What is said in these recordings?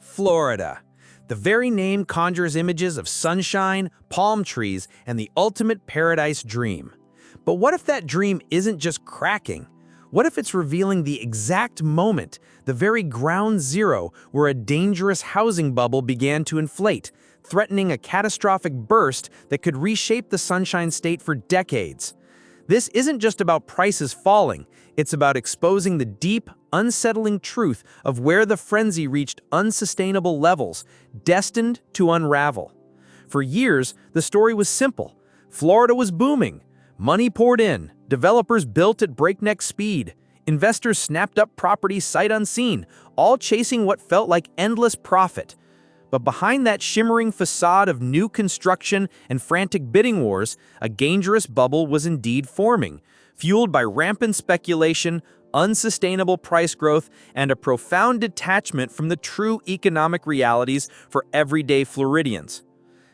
Florida. The very name conjures images of sunshine, palm trees, and the ultimate paradise dream. But what if that dream isn't just cracking? What if it's revealing the exact moment, the very ground zero, where a dangerous housing bubble began to inflate, threatening a catastrophic burst that could reshape the Sunshine State for decades? This isn't just about prices falling, it's about exposing the deep, unsettling truth of where the frenzy reached unsustainable levels, destined to unravel. For years, the story was simple. Florida was booming. Money poured in, developers built at breakneck speed, investors snapped up properties sight unseen, all chasing what felt like endless profit. But behind that shimmering facade of new construction and frantic bidding wars, a dangerous bubble was indeed forming, fueled by rampant speculation, unsustainable price growth, and a profound detachment from the true economic realities for everyday Floridians.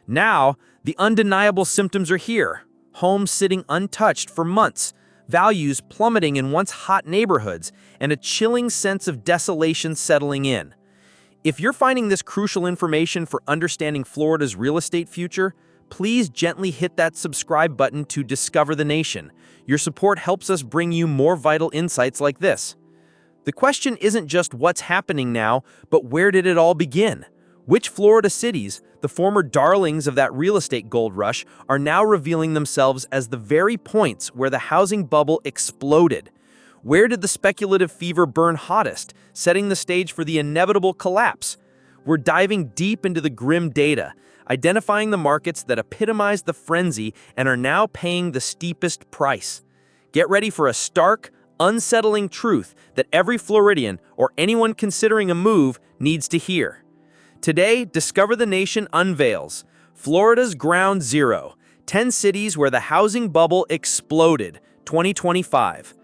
Now, the undeniable symptoms are here. Homes sitting untouched for months, values plummeting in once hot neighborhoods, and a chilling sense of desolation settling in. If you're finding this crucial information for understanding Florida's real estate future, please gently hit that subscribe button to Discover the Nation. Your support helps us bring you more vital insights like this. The question isn't just what's happening now, but where did it all begin? Which Florida cities, the former darlings of that real estate gold rush, are now revealing themselves as the very points where the housing bubble exploded? Where did the speculative fever burn hottest, setting the stage for the inevitable collapse? We're diving deep into the grim data, identifying the markets that epitomize the frenzy and are now paying the steepest price. Get ready for a stark, unsettling truth that every Floridian or anyone considering a move needs to hear. Today, Discover the Nation unveils Florida's Ground Zero, 10 cities where the housing bubble exploded, 2025.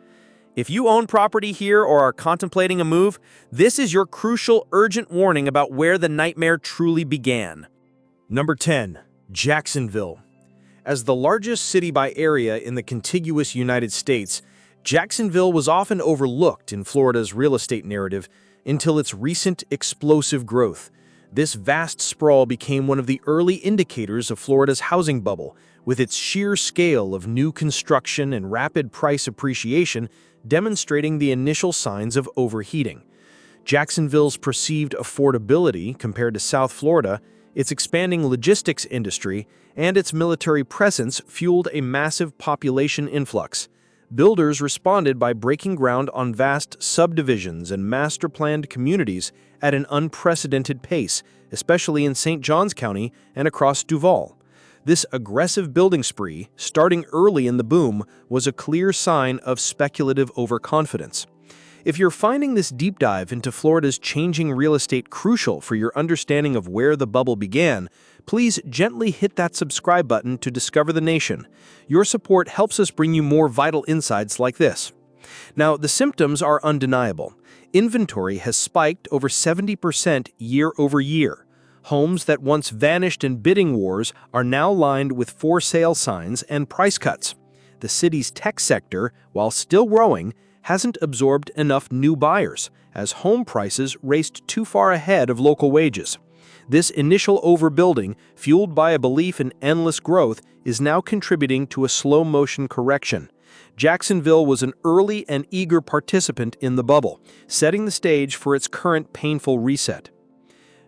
If you own property here or are contemplating a move, this is your crucial, urgent warning about where the nightmare truly began. Number 10. Jacksonville. As the largest city by area in the contiguous United States, Jacksonville was often overlooked in Florida's real estate narrative until its recent explosive growth. This vast sprawl became one of the early indicators of Florida's housing bubble, with its sheer scale of new construction and rapid price appreciation demonstrating the initial signs of overheating. Jacksonville's perceived affordability compared to South Florida, its expanding logistics industry, and its military presence fueled a massive population influx. Builders responded by breaking ground on vast subdivisions and master-planned communities at an unprecedented pace, especially in St. Johns County and across Duval. This aggressive building spree, starting early in the boom, was a clear sign of speculative overconfidence. If you're finding this deep dive into Florida's changing real estate crucial for your understanding of where the bubble began, please gently hit that subscribe button to Discover the Nation. Your support helps us bring you more vital insights like this. Now, the symptoms are undeniable. Inventory has spiked over 70% year over year. Homes that once vanished in bidding wars are now lined with for sale signs and price cuts. The city's tech sector, while still growing, hasn't absorbed enough new buyers, as home prices raced too far ahead of local wages. This initial overbuilding, fueled by a belief in endless growth, is now contributing to a slow-motion correction. Jacksonville was an early and eager participant in the bubble, setting the stage for its current painful reset.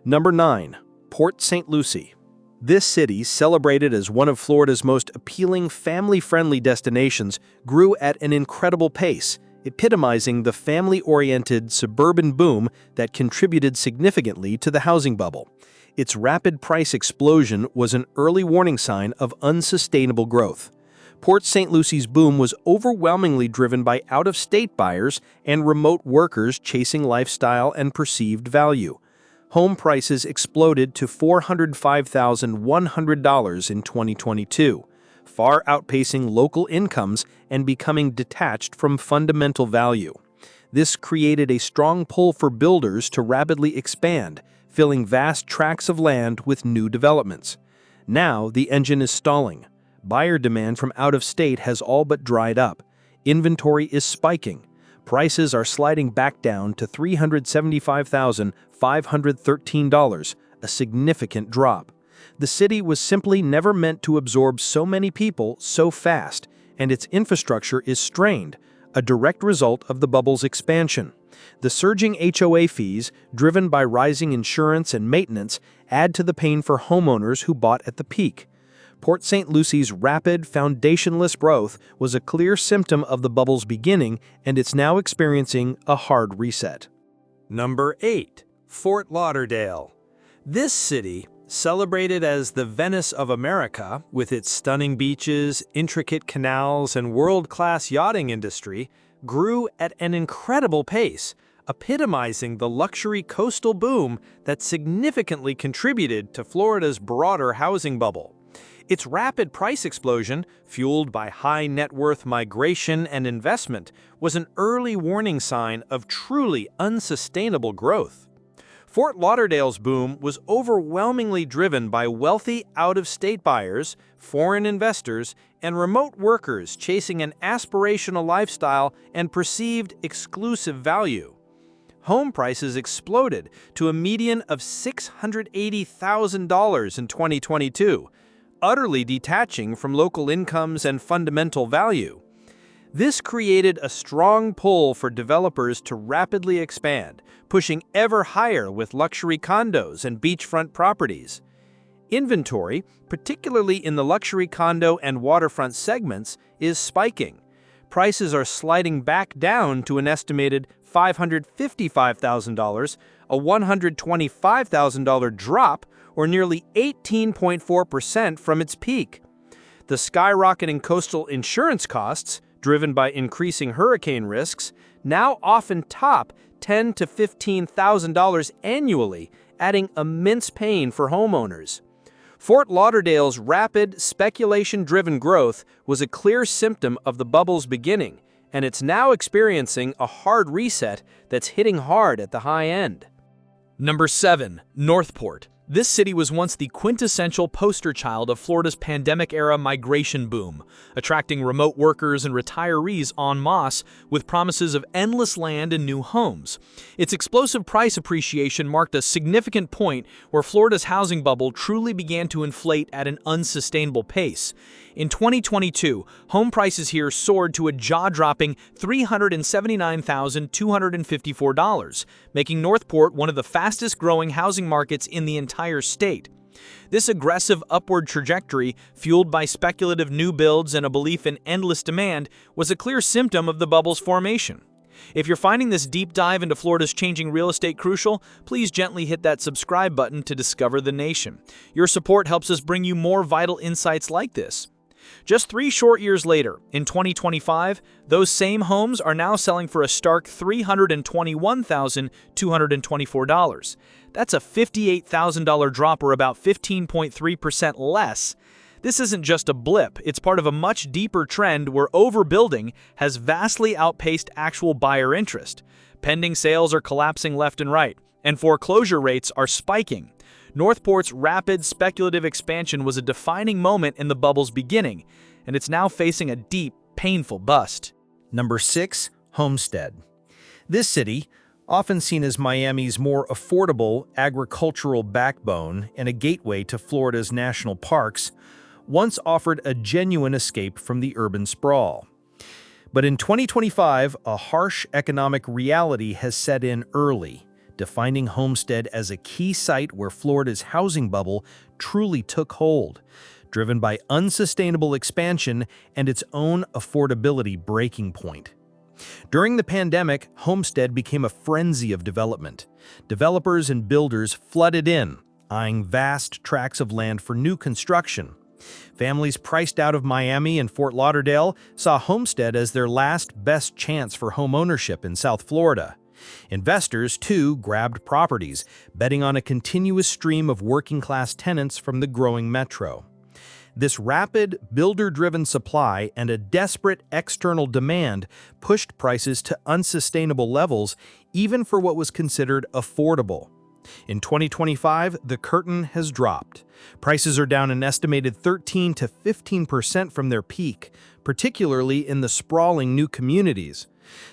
Number 9. Port St. Lucie. This city, celebrated as one of Florida's most appealing family-friendly destinations, grew at an incredible pace, epitomizing the family-oriented suburban boom that contributed significantly to the housing bubble. Its rapid price explosion was an early warning sign of unsustainable growth. Port St. Lucie's boom was overwhelmingly driven by out-of-state buyers and remote workers chasing lifestyle and perceived value. Home prices exploded to $405,100 in 2022, far outpacing local incomes and becoming detached from fundamental value. This created a strong pull for builders to rapidly expand, filling vast tracts of land with new developments. Now, the engine is stalling. Buyer demand from out of state has all but dried up. Inventory is spiking. Prices are sliding back down to $375,000 $513, a significant drop. The city was simply never meant to absorb so many people so fast, and its infrastructure is strained, a direct result of the bubble's expansion. The surging HOA fees, driven by rising insurance and maintenance, add to the pain for homeowners who bought at the peak. Port St. Lucie's rapid, foundationless growth was a clear symptom of the bubble's beginning, and it's now experiencing a hard reset. Number 8. Fort Lauderdale. This city, celebrated as the Venice of America, with its stunning beaches, intricate canals, and world-class yachting industry, grew at an incredible pace, epitomizing the luxury coastal boom that significantly contributed to Florida's broader housing bubble. Its rapid price explosion, fueled by high net worth migration and investment, was an early warning sign of truly unsustainable growth. Fort Lauderdale's boom was overwhelmingly driven by wealthy out-of-state buyers, foreign investors, and remote workers chasing an aspirational lifestyle and perceived exclusive value. Home prices exploded to a median of $680,000 in 2022, utterly detaching from local incomes and fundamental value. This created a strong pull for developers to rapidly expand, pushing ever higher with luxury condos and beachfront properties. Inventory, particularly in the luxury condo and waterfront segments, is spiking. Prices are sliding back down to an estimated $555,000, a $125,000 drop, or nearly 18.4% from its peak. The skyrocketing coastal insurance costs, driven by increasing hurricane risks, now often top $10,000 to $15,000 annually, adding immense pain for homeowners. Fort Lauderdale's rapid, speculation-driven growth was a clear symptom of the bubble's beginning, and it's now experiencing a hard reset that's hitting hard at the high end. Number 7. Northport. This city was once the quintessential poster child of Florida's pandemic-era migration boom, attracting remote workers and retirees en masse with promises of endless land and new homes. Its explosive price appreciation marked a significant point where Florida's housing bubble truly began to inflate at an unsustainable pace. In 2022, home prices here soared to a jaw-dropping $379,254, making Northport one of the fastest-growing housing markets in the entire state. This aggressive upward trajectory, fueled by speculative new builds and a belief in endless demand, was a clear symptom of the bubble's formation. If you're finding this deep dive into Florida's changing real estate crucial, please gently hit that subscribe button to discover the nation. Your support helps us bring you more vital insights like this. Just 3 short years later, in 2025, those same homes are now selling for a stark $321,224. That's a $58,000 drop, or about 15.3% less. This isn't just a blip, it's part of a much deeper trend where overbuilding has vastly outpaced actual buyer interest. Pending sales are collapsing left and right, and foreclosure rates are spiking. Northport's rapid speculative expansion was a defining moment in the bubble's beginning, and it's now facing a deep, painful bust. Number 6. Homestead. This city, often seen as Miami's more affordable agricultural backbone and a gateway to Florida's national parks, once offered a genuine escape from the urban sprawl. But in 2025, a harsh economic reality has set in early, defining Homestead as a key site where Florida's housing bubble truly took hold, driven by unsustainable expansion and its own affordability breaking point. During the pandemic, Homestead became a frenzy of development. Developers and builders flooded in, eyeing vast tracts of land for new construction. Families priced out of Miami and Fort Lauderdale saw Homestead as their last best chance for home ownership in South Florida. Investors, too, grabbed properties, betting on a continuous stream of working-class tenants from the growing metro. This rapid, builder-driven supply and a desperate external demand pushed prices to unsustainable levels, even for what was considered affordable. In 2025, the curtain has dropped. Prices are down an estimated 13 to 15% from their peak, particularly in the sprawling new communities.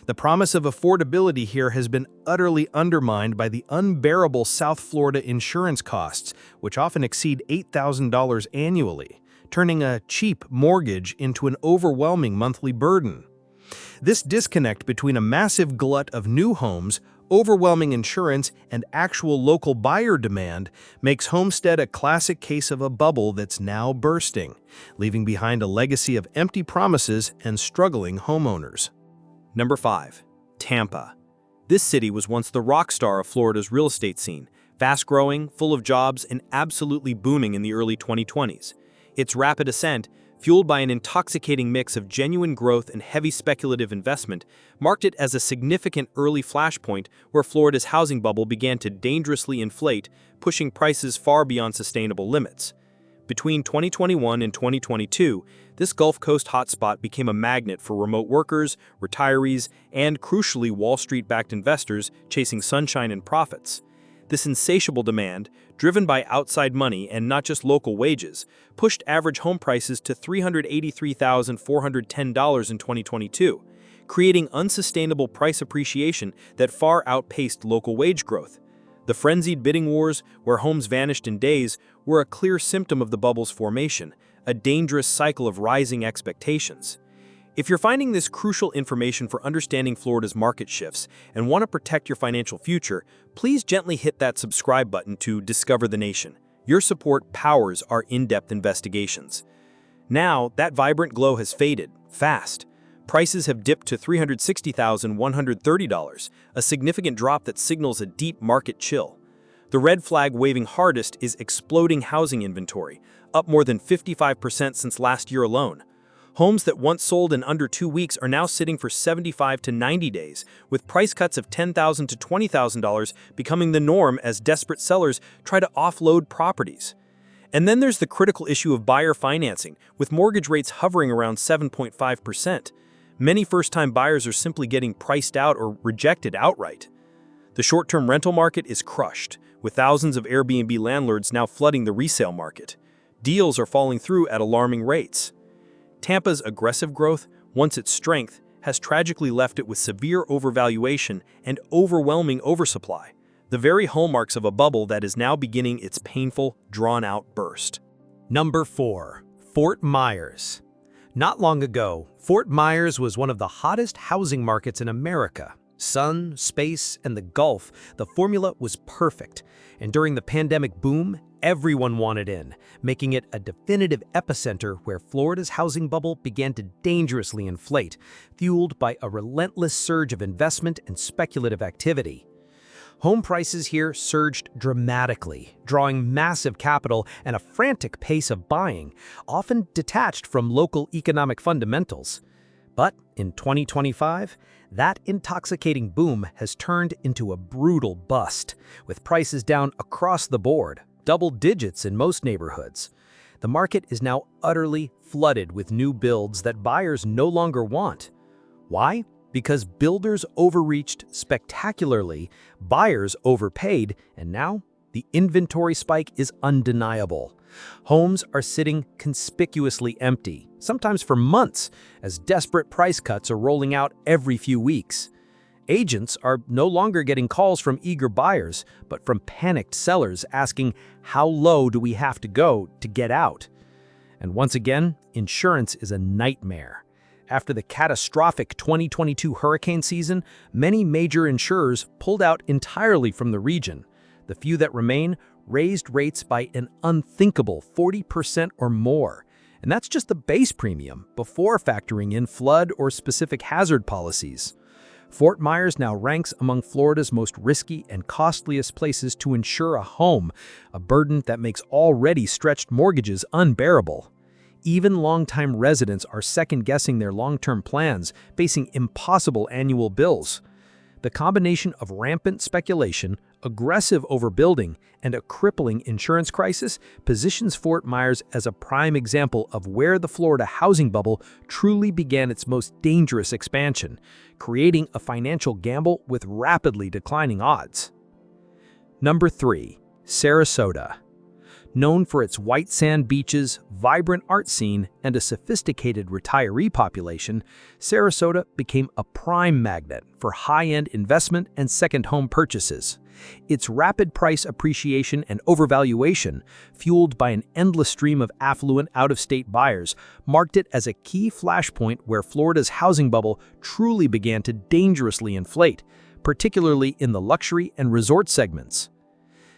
The promise of affordability here has been utterly undermined by the unbearable South Florida insurance costs, which often exceed $8,000 annually, turning a cheap mortgage into an overwhelming monthly burden. This disconnect between a massive glut of new homes, overwhelming insurance, and actual local buyer demand makes Homestead a classic case of a bubble that's now bursting, leaving behind a legacy of empty promises and struggling homeowners. Number 5. Tampa. This city was once the rock star of Florida's real estate scene, fast-growing, full of jobs, and absolutely booming in the early 2020s. Its rapid ascent, fueled by an intoxicating mix of genuine growth and heavy speculative investment, marked it as a significant early flashpoint where Florida's housing bubble began to dangerously inflate, pushing prices far beyond sustainable limits. Between 2021 and 2022, this Gulf Coast hotspot became a magnet for remote workers, retirees, and, crucially, Wall Street-backed investors chasing sunshine and profits. This insatiable demand, driven by outside money and not just local wages, pushed average home prices to $383,410 in 2022, creating unsustainable price appreciation that far outpaced local wage growth. The frenzied bidding wars, where homes vanished in days, were a clear symptom of the bubble's formation, a dangerous cycle of rising expectations. If you're finding this crucial information for understanding Florida's market shifts and want to protect your financial future, please gently hit that subscribe button to Discover the Nation. Your support powers our in-depth investigations. Now, that vibrant glow has faded, fast. Prices have dipped to $360,130, a significant drop that signals a deep market chill. The red flag waving hardest is exploding housing inventory, up more than 55% since last year alone. Homes that once sold in under 2 weeks are now sitting for 75 to 90 days, with price cuts of $10,000 to $20,000 becoming the norm as desperate sellers try to offload properties. And then there's the critical issue of buyer financing, with mortgage rates hovering around 7.5%. Many first-time buyers are simply getting priced out or rejected outright. The short-term rental market is crushed, with thousands of Airbnb landlords now flooding the resale market. Deals are falling through at alarming rates. Tampa's aggressive growth, once its strength, has tragically left it with severe overvaluation and overwhelming oversupply, the very hallmarks of a bubble that is now beginning its painful, drawn-out burst. Number 4. Fort Myers. Not long ago, Fort Myers was one of the hottest housing markets in America. Sun, space, and the Gulf, the formula was perfect. And during the pandemic boom, everyone wanted in, making it a definitive epicenter where Florida's housing bubble began to dangerously inflate, fueled by a relentless surge of investment and speculative activity. Home prices here surged dramatically, drawing massive capital and a frantic pace of buying, often detached from local economic fundamentals. But in 2025, that intoxicating boom has turned into a brutal bust, with prices down across the board, double digits in most neighborhoods. The market is now utterly flooded with new builds that buyers no longer want. Why? Because builders overreached spectacularly, buyers overpaid, and now the inventory spike is undeniable. Homes are sitting conspicuously empty, sometimes for months, as desperate price cuts are rolling out every few weeks. Agents are no longer getting calls from eager buyers, but from panicked sellers asking, how low do we have to go to get out? And once again, insurance is a nightmare. After the catastrophic 2022 hurricane season, many major insurers pulled out entirely from the region. The few that remain raised rates by an unthinkable 40% or more. And that's just the base premium, before factoring in flood or specific hazard policies. Fort Myers now ranks among Florida's most risky and costliest places to insure a home, a burden that makes already stretched mortgages unbearable. Even longtime residents are second-guessing their long-term plans, facing impossible annual bills. The combination of rampant speculation, aggressive overbuilding, and a crippling insurance crisis positions Fort Myers as a prime example of where the Florida housing bubble truly began its most dangerous expansion, creating a financial gamble with rapidly declining odds. Number 3. Sarasota. Known for its white sand beaches, vibrant art scene, and a sophisticated retiree population, Sarasota became a prime magnet for high-end investment and second home purchases. Its rapid price appreciation and overvaluation, fueled by an endless stream of affluent out-of-state buyers, marked it as a key flashpoint where Florida's housing bubble truly began to dangerously inflate, particularly in the luxury and resort segments.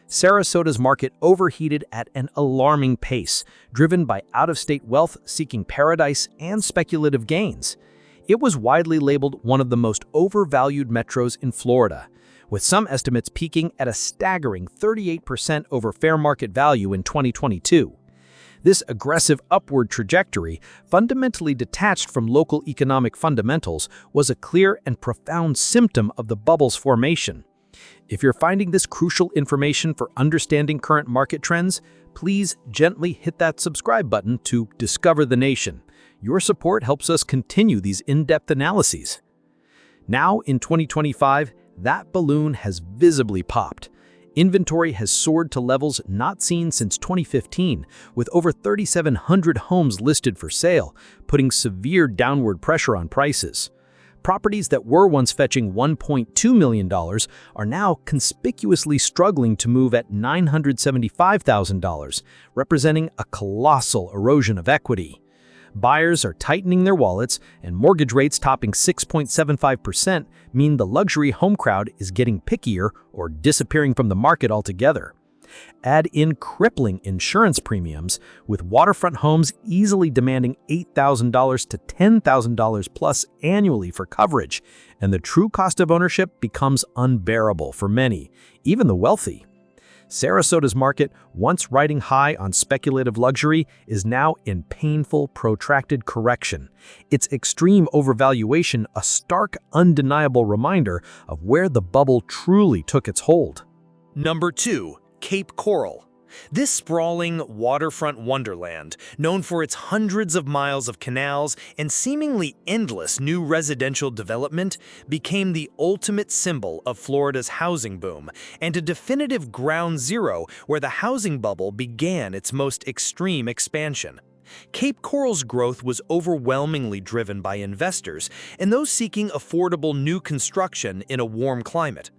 Sarasota's market overheated at an alarming pace, driven by out-of-state wealth seeking paradise and speculative gains. It was widely labeled one of the most overvalued metros in Florida, with some estimates peaking at a staggering 38% over fair market value in 2022. This aggressive upward trajectory, fundamentally detached from local economic fundamentals, was a clear and profound symptom of the bubble's formation. If you're finding this crucial information for understanding current market trends, please gently hit that subscribe button to Discover the Nation. Your support helps us continue these in-depth analyses. Now, in 2025, that balloon has visibly popped. Inventory has soared to levels not seen since 2015, with over 3,700 homes listed for sale, putting severe downward pressure on prices. Properties that were once fetching $1.2 million are now conspicuously struggling to move at $975,000, representing a colossal erosion of equity. Buyers are tightening their wallets, and mortgage rates topping 6.75% mean the luxury home crowd is getting pickier or disappearing from the market altogether. Add in crippling insurance premiums, with waterfront homes easily demanding $8,000 to $10,000 plus annually for coverage, and the true cost of ownership becomes unbearable for many, even the wealthy. Sarasota's market, once riding high on speculative luxury, is now in painful, protracted correction. Its extreme overvaluation a stark, undeniable reminder of where the bubble truly took its hold. Number 2. Cape Coral. This sprawling waterfront wonderland, known for its hundreds of miles of canals and seemingly endless new residential development, became the ultimate symbol of Florida's housing boom and a definitive ground zero where the housing bubble began its most extreme expansion. Cape Coral's growth was overwhelmingly driven by investors and those seeking affordable new construction in a warm climate.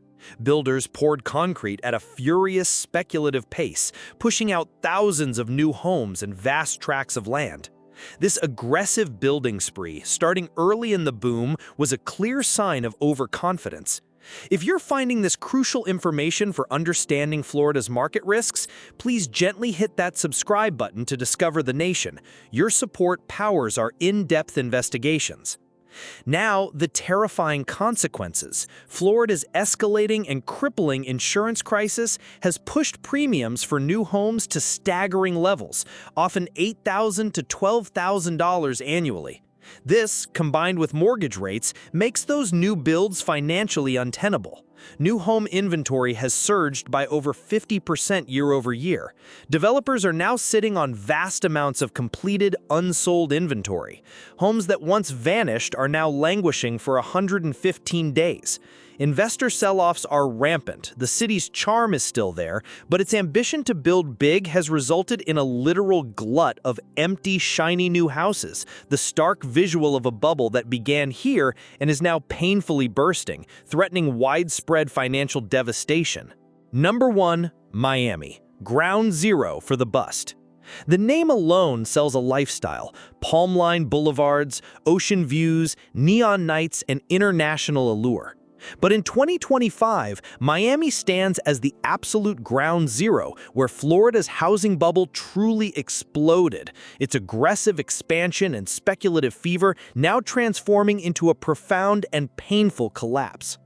Builders poured concrete at a furious speculative pace, pushing out thousands of new homes and vast tracts of land. This aggressive building spree, starting early in the boom, was a clear sign of overconfidence. If you're finding this crucial information for understanding Florida's market risks, please gently hit that subscribe button to Discover the Nation. Your support powers our in-depth investigations. Now, the terrifying consequences. Florida's escalating and crippling insurance crisis has pushed premiums for new homes to staggering levels, often $8,000 to $12,000 annually. This, combined with mortgage rates, makes those new builds financially untenable. New home inventory has surged by over 50% year over year. Developers are now sitting on vast amounts of completed, unsold inventory. Homes that once vanished are now languishing for 115 days. Investor sell-offs are rampant. The city's charm is still there, but its ambition to build big has resulted in a literal glut of empty, shiny new houses, the stark visual of a bubble that began here and is now painfully bursting, threatening widespread financial devastation. Number 1. Miami. Ground zero for the bust. The name alone sells a lifestyle: palm-lined boulevards, ocean views, neon nights, and international allure. But in 2025, Miami stands as the absolute ground zero where Florida's housing bubble truly exploded, its aggressive expansion and speculative fever now transforming into a profound and painful collapse.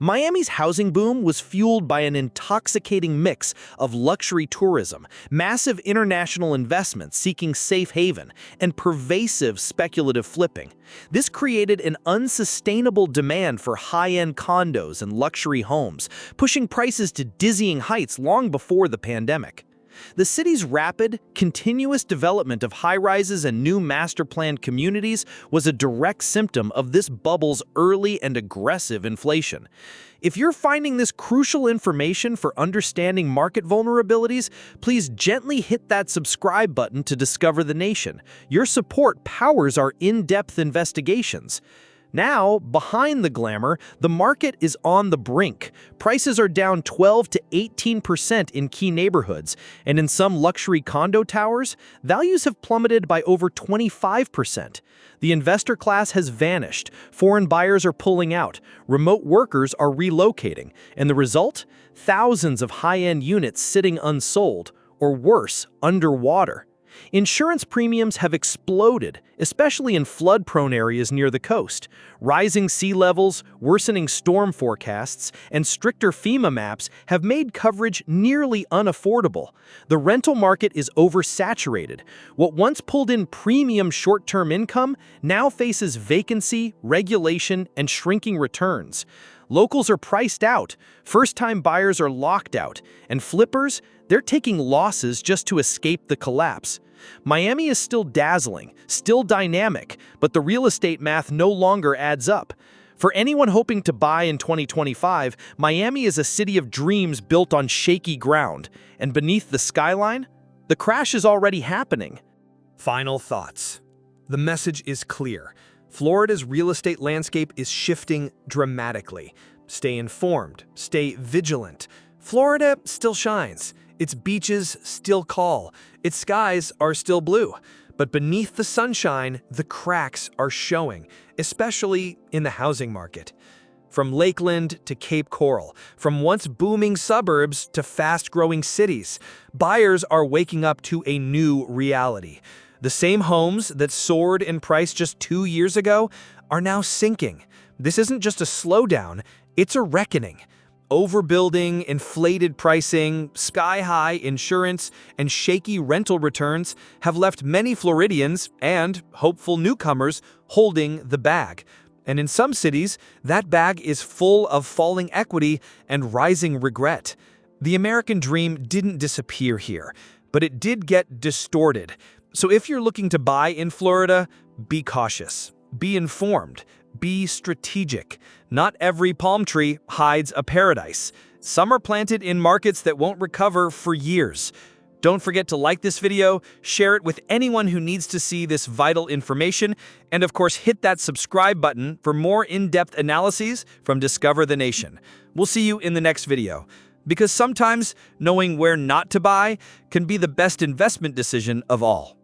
Miami's housing boom was fueled by an intoxicating mix of luxury tourism, massive international investments seeking safe haven, and pervasive speculative flipping. This created an unsustainable demand for high-end condos and luxury homes, pushing prices to dizzying heights long before the pandemic. The city's rapid, continuous development of high-rises and new master-planned communities was a direct symptom of this bubble's early and aggressive inflation. If you're finding this crucial information for understanding market vulnerabilities, please gently hit that subscribe button to discover the nation. Your support powers our in-depth investigations. Now, behind the glamour, the market is on the brink. Prices are down 12 to 18% in key neighborhoods, and in some luxury condo towers, values have plummeted by over 25%. The investor class has vanished, foreign buyers are pulling out, remote workers are relocating, and the result? Thousands of high-end units sitting unsold, or worse, underwater. Insurance premiums have exploded, especially in flood-prone areas near the coast. Rising sea levels, worsening storm forecasts, and stricter FEMA maps have made coverage nearly unaffordable. The rental market is oversaturated. What once pulled in premium short-term income now faces vacancy, regulation, and shrinking returns. Locals are priced out, first-time buyers are locked out, and flippers, they're taking losses just to escape the collapse. Miami is still dazzling, still dynamic, but the real estate math no longer adds up. For anyone hoping to buy in 2025, Miami is a city of dreams built on shaky ground, and beneath the skyline, the crash is already happening. Final thoughts. The message is clear. Florida's real estate landscape is shifting dramatically. Stay informed, stay vigilant. Florida still shines. Its beaches still call. Its skies are still blue. But beneath the sunshine, the cracks are showing, especially in the housing market. From Lakeland to Cape Coral, from once booming suburbs to fast-growing cities, buyers are waking up to a new reality. The same homes that soared in price just 2 years ago are now sinking. This isn't just a slowdown, it's a reckoning. Overbuilding, inflated pricing, sky-high insurance, and shaky rental returns have left many Floridians and hopeful newcomers holding the bag. And in some cities, that bag is full of falling equity and rising regret. The American dream didn't disappear here, but it did get distorted. So if you're looking to buy in Florida, be cautious, be informed, be strategic. Not every palm tree hides a paradise. Some are planted in markets that won't recover for years. Don't forget to like this video, share it with anyone who needs to see this vital information, and of course hit that subscribe button for more in-depth analyses from Discover the Nation. We'll see you in the next video. Because sometimes knowing where not to buy can be the best investment decision of all.